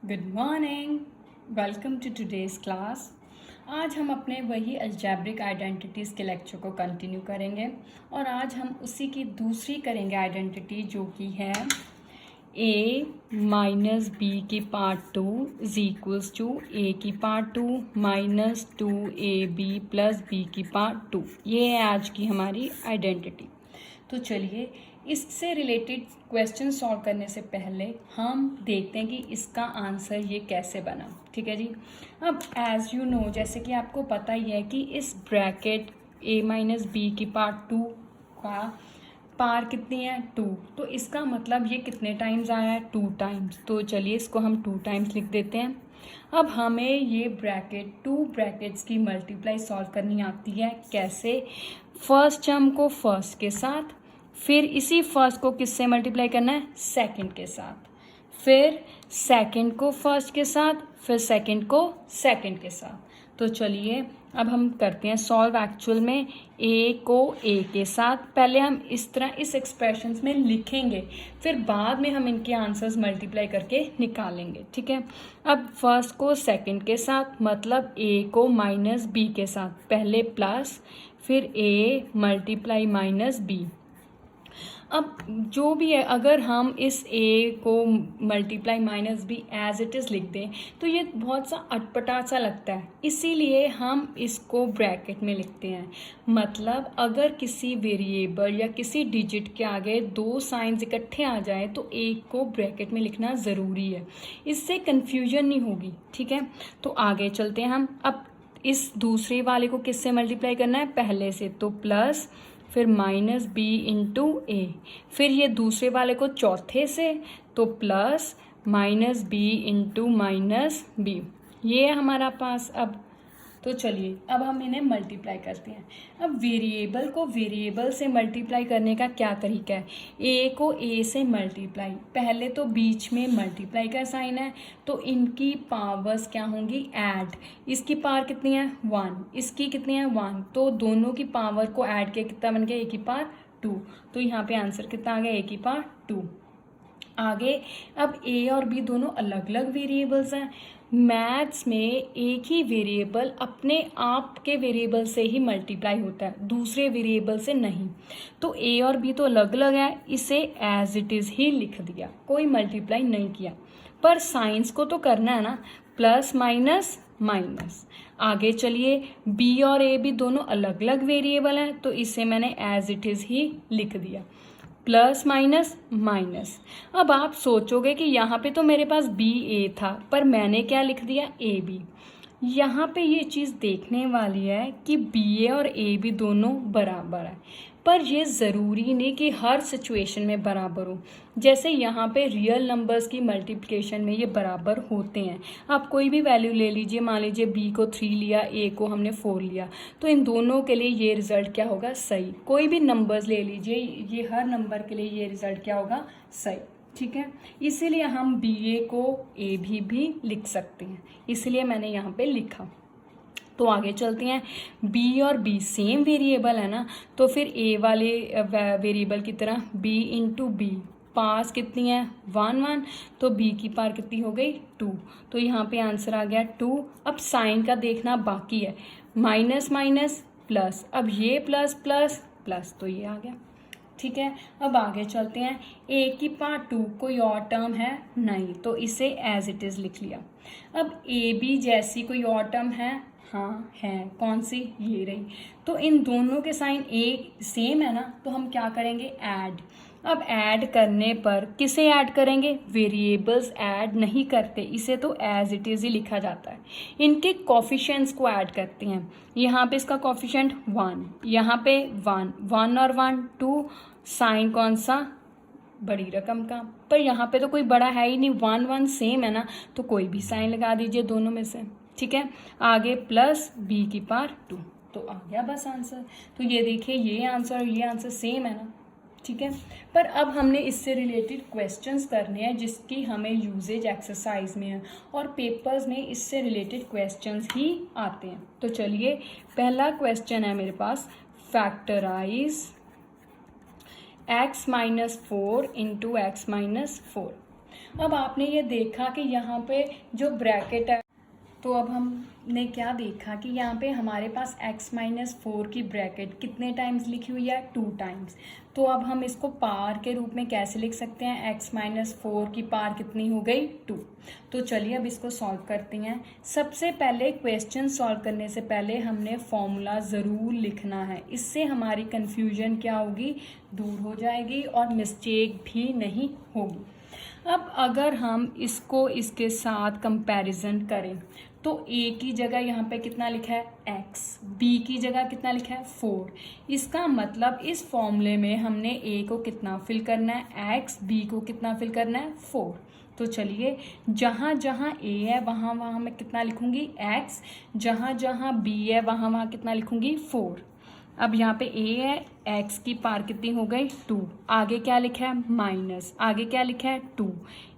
Good morning, welcome to today's class. आज हम अपने वही अलजेब्रिक आइडेंटिटीज़ के लेक्चर को कंटिन्यू करेंगे और आज हम उसी की दूसरी करेंगे आइडेंटिटी जो कि है a माइनस बी की part 2 is equals to a की part 2 minus 2ab plus b की पार्ट 2। ये है आज की हमारी आइडेंटिटी। तो चलिए इससे रिलेटेड क्वेश्चन सॉल्व करने से पहले हम देखते हैं कि इसका आंसर ये कैसे बना। ठीक है जी। अब एज यू नो, जैसे कि आपको पता ही है कि इस ब्रैकेट a माइनस बी की पार्ट 2 का पार कितनी है 2, तो इसका मतलब ये कितने टाइम्स आया है 2 टाइम्स। तो चलिए इसको हम 2 टाइम्स लिख देते हैं। अब हमें ये ब्रैकेट 2 ब्रैकेट्स की मल्टीप्लाई सॉल्व करनी आती है। कैसे? फर्स्ट टर्म को फर्स्ट के साथ, फिर इसी फर्स्ट को किससे मल्टीप्लाई करना है? सेकंड के साथ, फिर सेकंड को फर्स्ट के साथ, फिर सेकंड को सेकंड के साथ। तो चलिए अब हम करते हैं सॉल्व। एक्चुअल में a को a के साथ पहले हम इस तरह इस एक्सप्रेशंस में लिखेंगे, फिर बाद में हम इनके आंसर्स मल्टीप्लाई करके निकालेंगे। ठीक है। अब फर्स्ट को सेकंड के साथ, मतलब a को माइनस b के साथ, पहले प्लस फिर a मल्टीप्लाई माइनस b। अब जो भी है, अगर हम इस a को multiply minus b as it is लिख दें तो ये बहुत सा अटपटा सा लगता है, इसीलिए हम इसको ब्रैकेट में लिखते हैं। मतलब अगर किसी वेरिएबल या किसी डिजिट के आगे 2 साइंस इकट्ठे आ जाए तो एक को ब्रैकेट में लिखना ज़रूरी है, इससे कन्फ्यूजन नहीं होगी। ठीक है। तो आगे चलते हैं हम। अब इस दूसरे वाले को किससे मल्टीप्लाई करना है? पहले से, तो प्लस फिर माइनस बी इंटू ए, फिर ये दूसरे वाले को चौथे से, तो plus minus b into minus b. ये है हमारा पास। अब तो चलिए अब हम इन्हें मल्टीप्लाई करते हैं। अब वेरिएबल को वेरिएबल से मल्टीप्लाई करने का क्या तरीका है? ए को ए से मल्टीप्लाई, पहले तो बीच में मल्टीप्लाई का साइन है, तो इनकी पावर्स क्या होंगी? ऐड। इसकी पावर कितनी है? 1, इसकी कितनी है? 1, तो दोनों की पावर को ऐड किया, कितना बन गया? ए की पावर 2। तो यहाँ पे आंसर कितना आ गया? ए की पावर 2। आगे अब a और b दोनों अलग अलग वेरिएबल्स हैं। मैथ्स में एक ही वेरिएबल अपने आप के वेरिएबल से ही मल्टीप्लाई होता है, दूसरे वेरिएबल से नहीं। तो a और b तो अलग अलग है, इसे एज इट इज़ ही लिख दिया, कोई मल्टीप्लाई नहीं किया। पर साइंस को तो करना है ना, प्लस माइनस माइनस। आगे चलिए b और a भी दोनों अलग अलग वेरिएबल हैं, तो इसे मैंने एज इट इज़ ही लिख दिया, प्लस माइनस माइनस। अब आप सोचोगे कि यहाँ पे तो मेरे पास बी ए था, पर मैंने क्या लिख दिया? A b. यहाँ पे ये चीज़ देखने वाली है कि बी ए और ए बी दोनों बराबर है, पर ये ज़रूरी नहीं कि हर सिचुएशन में बराबर हो। जैसे यहाँ पे रियल नंबर्स की मल्टीप्लिकेशन में ये बराबर होते हैं। आप कोई भी वैल्यू ले लीजिए, मान लीजिए b को 3 लिया, a को हमने 4 लिया, तो इन दोनों के लिए ये रिज़ल्ट क्या होगा? सही। कोई भी नंबर्स ले लीजिए, ये हर नंबर के लिए ये रिज़ल्ट क्या होगा? सही। ठीक है। इसीलिए हम बी ए को ए भी लिख सकते हैं, इसलिए मैंने यहाँ पे लिखा। तो आगे चलते हैं। b और b सेम वेरिएबल है ना, तो फिर a वाले वेरिएबल की तरह b इंटू बी, पास कितनी है? 1 1, तो b की पार कितनी हो गई? 2। तो यहाँ पे आंसर आ गया 2। अब साइन का देखना बाकी है, माइनस माइनस प्लस, अब ये प्लस प्लस प्लस, तो ये आ गया। ठीक है। अब आगे चलते हैं। a की पावर 2 कोई और टर्म है? नहीं, तो इसे एज इट इज़ लिख लिया। अब ए बी जैसी कोई और टर्म है? हाँ है। कौन सी? ये रही। तो इन दोनों के साइन एक सेम है ना, तो हम क्या करेंगे? ऐड। अब ऐड करने पर किसे ऐड करेंगे? वेरिएबल्स ऐड नहीं करते, इसे तो एज इट इज़ ही लिखा जाता है। इनके कॉफिशिएंट्स को ऐड करते हैं। यहाँ पे इसका कॉफिशिएंट 1, यहाँ पे 1, 1 और 1 2, साइन कौन सा? बड़ी रकम का, पर यहाँ पे तो कोई बड़ा है ही नहीं, 1 1 सेम है ना, तो कोई भी साइन लगा दीजिए दोनों में से। ठीक है। आगे प्लस b की पावर 2, तो आ गया बस आंसर। तो ये देखिए, ये आंसर सेम है ना। ठीक है। पर अब हमने इससे रिलेटेड क्वेश्चंस करने हैं जिसकी हमें यूजेज एक्सरसाइज में है, और पेपर्स में इससे रिलेटेड क्वेश्चंस ही आते हैं। तो चलिए पहला क्वेश्चन है मेरे पास, factorize x minus 4 into x minus 4। अब आपने ये देखा कि यहाँ पे जो ब्रैकेट है, तो अब हमने क्या देखा कि यहाँ पे हमारे पास x-4 की ब्रैकेट कितने टाइम्स लिखी हुई है, 2 टाइम्स। तो अब हम इसको पार के रूप में कैसे लिख सकते हैं, x-4 की पार कितनी हो गई, 2। तो चलिए अब इसको सॉल्व करते हैं। सबसे पहले क्वेश्चन सॉल्व करने से पहले हमने फॉर्मूला ज़रूर लिखना है, इससे हमारी कन्फ्यूजन क्या होगी, दूर हो जाएगी और मिस्टेक भी नहीं होगी। अब अगर हम इसको इसके साथ कंपैरिजन करें तो a की जगह यहाँ पे कितना लिखा है x, b की जगह कितना लिखा है 4। इसका मतलब इस फॉर्मूले में हमने a को कितना फिल करना है x, b को कितना फिल करना है 4। तो चलिए जहाँ जहाँ a है वहाँ वहाँ मैं कितना लिखूँगी x, जहाँ जहाँ b है वहाँ वहाँ कितना लिखूँगी 4। अब यहाँ पे a है, x की पार कितनी हो गई 2, आगे क्या लिखा है माइनस, आगे क्या लिखा है 2। a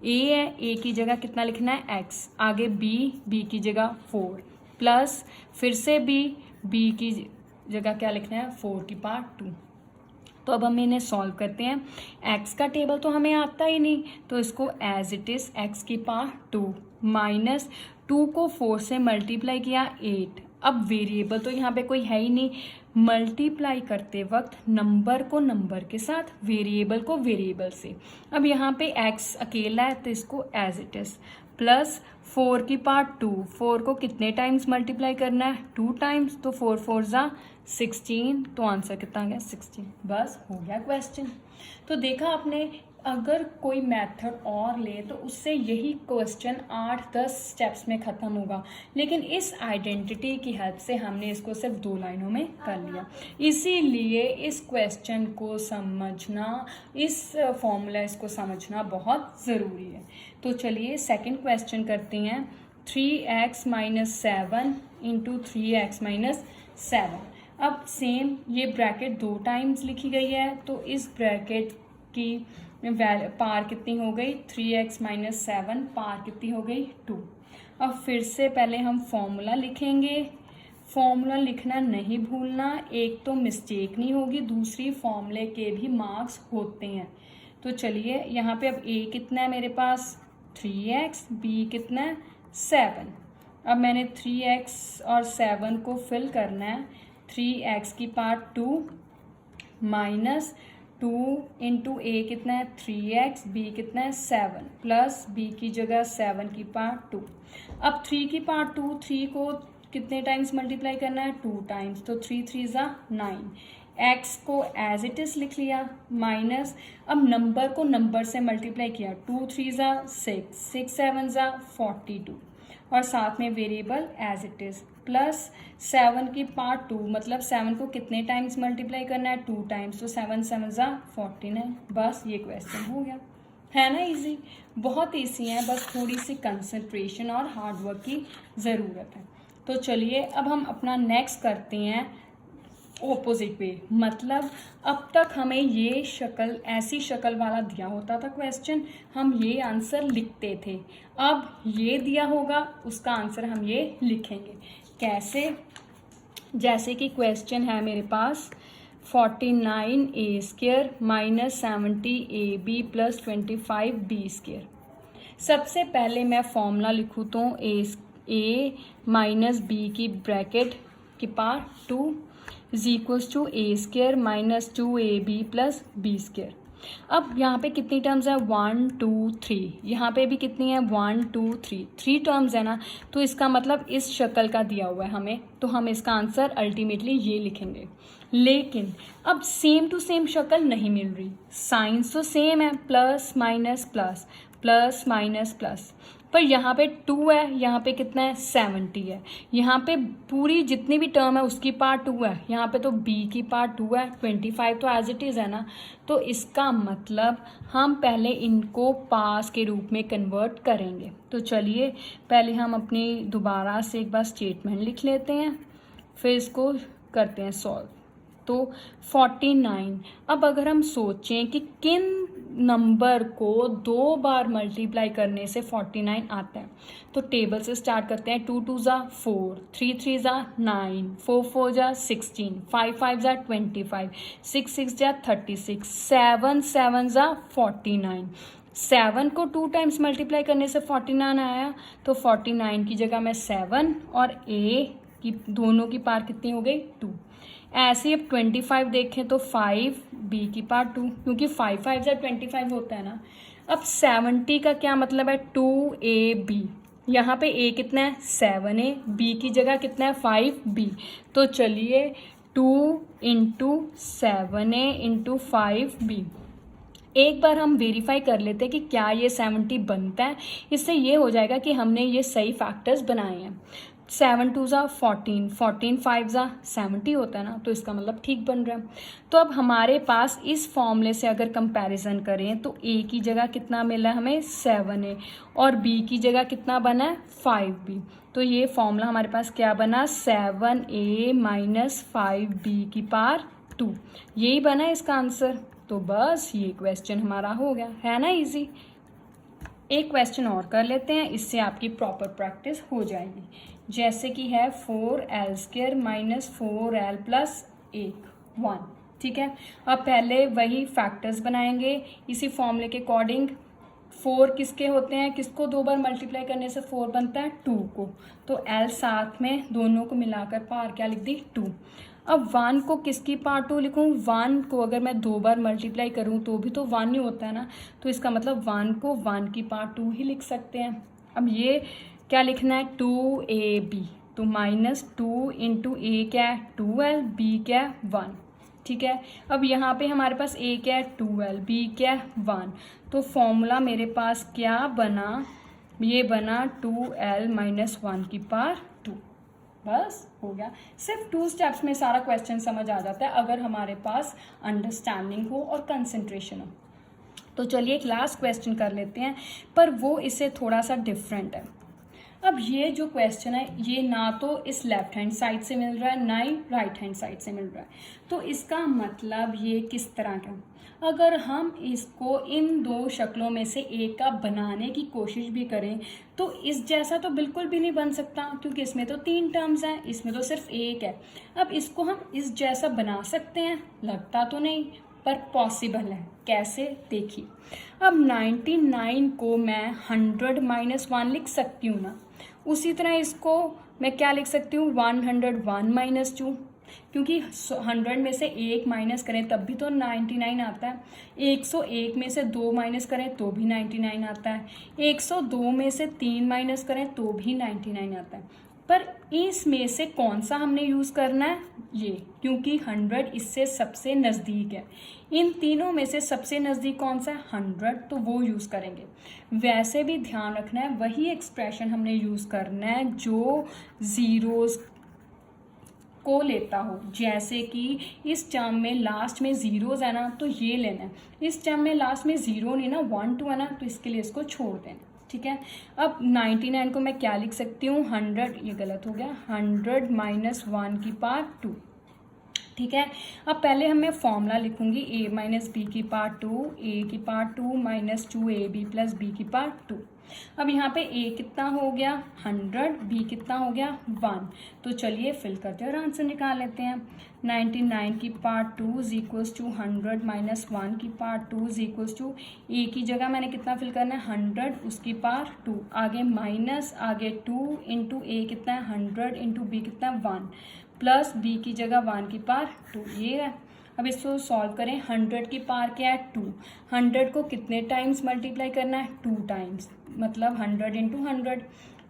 है, a की जगह कितना लिखना है x, आगे b की जगह 4 प्लस फिर से b की जगह क्या लिखना है 4 की पार 2। तो अब हम इन्हें सॉल्व करते हैं। x का टेबल तो हमें आता ही नहीं, तो इसको एज इट इज़ x की पार 2 माइनस 2 को 4 से मल्टीप्लाई किया 8। अब वेरिएबल तो यहाँ पे कोई है ही नहीं, मल्टीप्लाई करते वक्त नंबर को नंबर के साथ, वेरिएबल को वेरिएबल से। अब यहाँ पे x अकेला है तो इसको एज इट इज़ प्लस 4 की पावर 2, 4 को कितने टाइम्स मल्टीप्लाई करना है 2 टाइम्स, तो 4 4 जा 16, तो आंसर कितना आ गया 16। बस हो गया क्वेश्चन। तो देखा आपने, अगर कोई मेथड और ले तो उससे यही क्वेश्चन 8-10 स्टेप्स में ख़त्म होगा, लेकिन इस आइडेंटिटी की हेल्प से हमने इसको सिर्फ 2 लाइनों में कर लिया। इसीलिए इस क्वेश्चन को समझना, इस फॉर्मूला इसको समझना बहुत ज़रूरी है। तो चलिए सेकंड क्वेश्चन करते हैं। 3x - 7 into 3x - 7। अब सेम ये ब्रैकेट 2 टाइम्स लिखी गई है, तो इस ब्रैकेट की पार कितनी हो गई 3x - 7, पार कितनी हो गई 2। अब फिर से पहले हम फॉर्मूला लिखेंगे। फॉर्मूला लिखना नहीं भूलना, एक तो मिस्टेक नहीं होगी, दूसरी फॉर्मूले के भी मार्क्स होते हैं। तो चलिए यहाँ पे अब a कितना है मेरे पास 3x, b कितना है 7। अब मैंने 3x और 7 को फिल करना है। 3x की पावर 2 माइनस 2 इंटू a कितना है 3x, b कितना है 7 प्लस b की जगह 7 की पावर 2। अब 3 की पावर 2, 3 को कितने टाइम्स मल्टीप्लाई करना है 2 टाइम्स, तो 3 3 जा 9। x को एज इट इज़ लिख लिया माइनस, अब नंबर को नंबर से मल्टीप्लाई किया 2 3 जा 6, 6 7 जा 42 और साथ में variable as it is plus 7 की पावर 2, मतलब 7 को कितने टाइम्स मल्टीप्लाई करना है 2 टाइम्स, तो 7 7 जा 49। बस ये क्वेश्चन हो गया, है ना इजी, बहुत ईजी है, बस थोड़ी सी कंसंट्रेशन और हार्डवर्क की ज़रूरत है। तो चलिए अब हम अपना नेक्स्ट करते हैं ऑपोजिट वे। मतलब अब तक हमें ये शक्ल, ऐसी शक्ल वाला दिया होता था क्वेश्चन, हम ये आंसर लिखते थे। अब ये दिया होगा, उसका आंसर हम ये लिखेंगे। कैसे? जैसे कि क्वेश्चन है मेरे पास 49a² - 70ab + 25b²। सबसे पहले मैं फॉर्मूला लिखूँ तो a माइनस b की ब्रैकेट की power 2 is equals to a² - 2ab + b²। अब यहाँ पे कितनी टर्म्स है 1 2 3, यहाँ पे भी कितनी है 1 2 3, 3 टर्म्स है ना, तो इसका मतलब इस शक्ल का दिया हुआ है हमें, तो हम इसका आंसर अल्टीमेटली ये लिखेंगे। लेकिन अब सेम टू सेम शक्ल नहीं मिल रही, साइंस तो सेम है, plus minus plus, plus minus plus, पर यहाँ पे 2 है, यहाँ पे कितना है 70 है, यहाँ पे पूरी जितनी भी टर्म है उसकी पार्ट 2 है, यहाँ पे तो b की पार्ट 2 है, 25 तो एज इट इज़ है ना, तो इसका मतलब हम पहले इनको पास के रूप में कन्वर्ट करेंगे। तो चलिए पहले हम अपनी दोबारा से एक बार स्टेटमेंट लिख लेते हैं, फिर इसको करते हैं सॉल्व। तो 49, अब अगर हम सोचें कि किन नंबर को 2 बार मल्टीप्लाई करने से 49 आता है, तो टेबल से स्टार्ट करते हैं। 2 2 जा 4, 3 3 जा 9, 4 4 जा 16, 5 5 जा 25, 6 6 जा 36, 7 7 जा 49। 7 को 2 टाइम्स मल्टीप्लाई करने से 49 आया, तो 49 की जगह मैं 7 और a की दोनों की पार कितनी हो गई 2। ऐसे ही अब 25 देखें तो 5 b की पार 2, क्योंकि 5 5 से 25 होता है ना। अब 70 का क्या मतलब है 2ab, यहाँ पे a कितना है 7a, b की जगह कितना है 5b। तो चलिए 2 इंटू 7a इंटू 5b। एक बार हम वेरीफाई कर लेते हैं कि क्या ये 70 बनता है। इससे ये हो जाएगा कि हमने ये सही फैक्टर्स बनाए हैं। 7 2 ज़ा 14, 14 5 ज़ा 70 होता है ना, तो इसका मतलब ठीक बन रहा है। तो अब हमारे पास इस फॉर्मूले से अगर कंपैरिजन करें तो a की जगह कितना मिला हमें 7a और b की जगह कितना बना है 5b। तो ये फॉर्मूला हमारे पास क्या बना 7a माइनस 5b की पार 2, यही बना है इसका आंसर। तो बस ये क्वेश्चन हमारा हो गया, है ना इजी। एक क्वेश्चन और कर लेते हैं, इससे आपकी प्रॉपर प्रैक्टिस हो जाएगी। जैसे कि है 4l² माइनस 4l प्लस 1। ठीक है, अब पहले वही फैक्टर्स बनाएंगे इसी फॉर्मूले के अकॉर्डिंग। 4 किसके होते हैं, किसको 2 बार मल्टीप्लाई करने से 4 बनता है 2 को, तो l साथ में दोनों को मिलाकर पार क्या लिख दी 2। अब 1 को किसकी पार 2 लिखूँ, 1 को अगर मैं 2 बार मल्टीप्लाई करूँ तो भी तो 1 ही होता है ना, तो इसका मतलब 1 को 1 की पार 2 ही लिख सकते हैं। अब ये क्या लिखना है 2ab, तो माइनस 2 इंटू a क्या है 2l, b क्या है 1। ठीक है, अब यहाँ पे हमारे पास a क्या है 2l, b क्या है 1, तो फॉर्मूला मेरे पास क्या बना, ये बना 2l माइनस 1 की पार 2। बस हो गया। सिर्फ 2 स्टेप्स में सारा क्वेश्चन समझ आ जाता है अगर हमारे पास अंडरस्टैंडिंग हो और कंसंट्रेशन हो। तो चलिए एक लास्ट क्वेश्चन कर लेते हैं, पर वो इससे थोड़ा सा डिफरेंट है। अब ये जो क्वेश्चन है ये ना तो इस लेफ्ट हैंड साइड से मिल रहा है ना ही राइट हैंड साइड से मिल रहा है, तो इसका मतलब ये किस तरह का, अगर हम इसको इन दो शक्लों में से एक का बनाने की कोशिश भी करें तो इस जैसा तो बिल्कुल भी नहीं बन सकता, क्योंकि इसमें तो 3 टर्म्स हैं, इसमें तो सिर्फ एक है। अब इसको हम इस जैसा बना सकते हैं, लगता तो नहीं पर पॉसिबल है। कैसे, देखिए। अब 99 को मैं 100 माइनस 1 लिख सकती हूँ ना, उसी तरह इसको मैं क्या लिख सकती हूँ 101 माइनस 2, क्योंकि 100 में से 1 माइनस करें तब भी तो 99 आता है, 101 में से 2 माइनस करें तो भी 99 आता है, 102 में से 3 माइनस करें तो भी 99 आता है। पर इसमें से कौन सा हमने यूज़ करना है, ये, क्योंकि 100 इससे सबसे नज़दीक है। इन तीनों में से सबसे नज़दीक कौन सा है 100, तो वो यूज़ करेंगे। वैसे भी ध्यान रखना है वही एक्सप्रेशन हमने यूज़ करना है जो ज़ीरोज़ को लेता हो। जैसे कि इस टर्म में लास्ट में ज़ीरोज़ है ना, तो ये लेना है। इस टर्म में लास्ट में ज़ीरो नहीं ना 1 2 है ना, तो इसके लिए इसको छोड़ देना। ठीक है, अब 99 को मैं क्या लिख सकती हूँ 100, ये गलत हो गया, 100 माइनस 1 की पार 2। ठीक है, अब पहले हमें फॉर्मूला लिखूंगी a माइनस बी की पार 2, a की पार 2 माइनस 2ab प्लस b की पार 2। अब यहाँ पे a कितना हो गया 100, b कितना हो गया 1, तो चलिए फिल करते हैं और आंसर निकाल लेते हैं। 99 की पार 2 इज इक्वल्स टू 100 माइनस 1 की पार 2 इज इक्वल्स टू a की जगह मैंने कितना फिल करना है 100 उसकी पार 2, आगे माइनस, आगे 2 इंटू a कितना है 100 इंटू b कितना है 1, प्लस b की जगह 1 की पार 2, ये है। अब इसको सॉल्व करें, 100 की पार क्या है 2, 100 को कितने टाइम्स मल्टीप्लाई करना है 2 टाइम्स, मतलब 100 इंटू 100।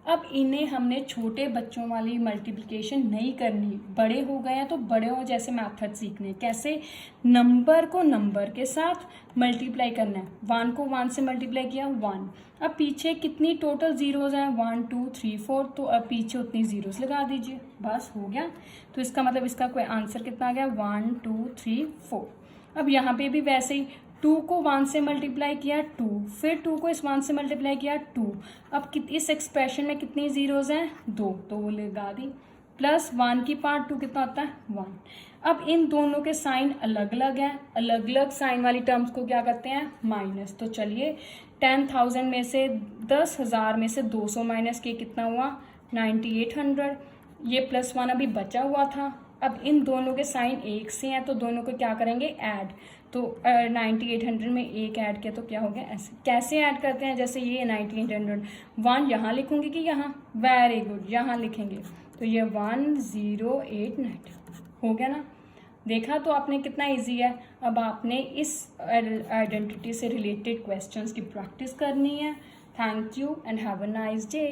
अब इन्हें हमने छोटे बच्चों वाली मल्टीप्लिकेशन नहीं करनी, बड़े हो गए हैं तो बड़े हो जैसे मैथड सीखने। कैसे, नंबर को नंबर के साथ मल्टीप्लाई करना है। 1 को 1 से मल्टीप्लाई किया 1, अब पीछे कितनी टोटल ज़ीरोज़ हैं 1 2 3 4, तो अब पीछे उतनी ज़ीरोज़ लगा दीजिए, बस हो गया। तो इसका मतलब इसका कोई आंसर कितना आ गया 1 2 3 4। अब यहाँ पे भी वैसे ही 2 को 1 से मल्टीप्लाई किया 2, फिर 2 को इस 1 से मल्टीप्लाई किया 2, अब इस एक्सप्रेशन में कितनी ज़ीरोज़ हैं 2, तो वो लगा दी, प्लस 1 की पार 2 कितना होता है 1। अब इन दोनों के साइन अलग अलग हैं, अलग अलग साइन वाली टर्म्स को क्या करते हैं माइनस। तो चलिए 10,000 में से 10,000 में से 200 माइनस के कितना हुआ 9800, ये प्लस 1 अभी बचा हुआ था अब इन दोनों के साइन एक से हैं तो दोनों को क्या करेंगे, ऐड। तो 9800 में एक ऐड किया तो क्या हो गया, ऐसे। कैसे ऐड करते हैं, जैसे ये 9800 1 यहाँ लिखूंगी कि यहाँ, वेरी गुड, यहाँ लिखेंगे तो ये 1089 हो गया ना। देखा तो आपने कितना इजी है। अब आपने इस आइडेंटिटी से रिलेटेड क्वेश्चंस की प्रैक्टिस करनी है। Thank you and have a nice day.